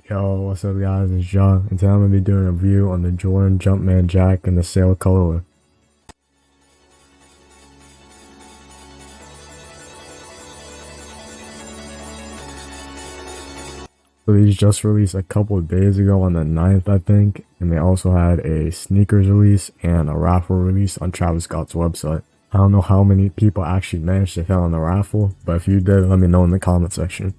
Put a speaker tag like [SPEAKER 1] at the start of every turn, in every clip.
[SPEAKER 1] Yo, what's up guys, it's John, and today I'm going to be doing a review on the Jordan Jumpman Jack in the Sail colorway. So these just released a couple of days ago on the 9th, I think, and they also had a sneakers release and a raffle release on Travis Scott's website. I don't know how many people actually managed to hit on the raffle, but if you did, let me know in the comment section.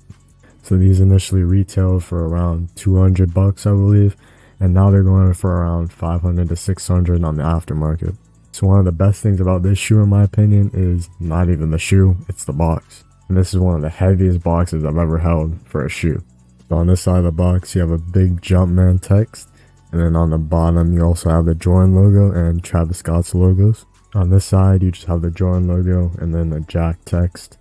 [SPEAKER 1] So these initially retailed for around 200 bucks, I believe, and now they're going for around 500 to 600 on the aftermarket. So one of the best things about this shoe, in my opinion, is not even the shoe, it's the box. And this is one of the heaviest boxes I've ever held for a shoe. So on this side of the box, you have a big Jumpman text, and then on the bottom, you also have the Jordan logo and Travis Scott's logos. On this side, you just have the Jordan logo and then the Jack text.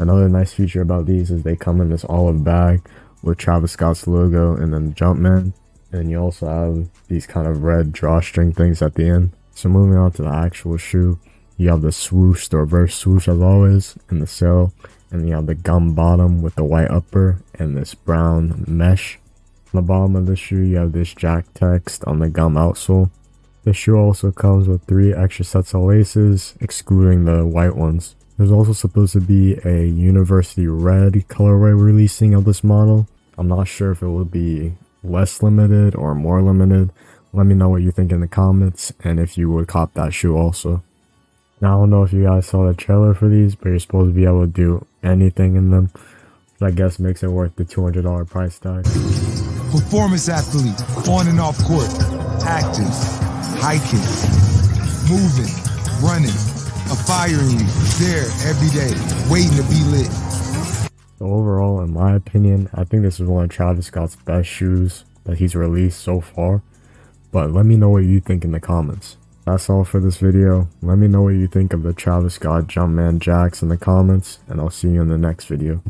[SPEAKER 1] Another nice feature about these is they come in this olive bag with Travis Scott's logo and then Jumpman. And you also have these kind of red drawstring things at the end. So moving on to the actual shoe, you have the swoosh, the reverse swoosh as always, in the sole. And you have the gum bottom with the white upper and this brown mesh. On the bottom of the shoe, you have this Jack text on the gum outsole. The shoe also comes with 3 extra sets of laces, excluding the white ones. There's also supposed to be a university red colorway releasing of this model. I'm not sure if it will be less limited or more limited. Let me know what you think in the comments and if you would cop that shoe also. Now I don't know if you guys saw the trailer for these, but you're supposed to be able to do anything in them. Which I guess makes it worth the $200 price tag.
[SPEAKER 2] Performance athlete, on and off court, active, hiking, moving, running. A fire lead, there every day, waiting to be lit.
[SPEAKER 1] So overall, in my opinion, I think this is one of Travis Scott's best shoes that he's released so far. But let me know what you think in the comments. That's all for this video. Let me know what you think of the Travis Scott Jumpman Jacks in the comments, and I'll see you in the next video.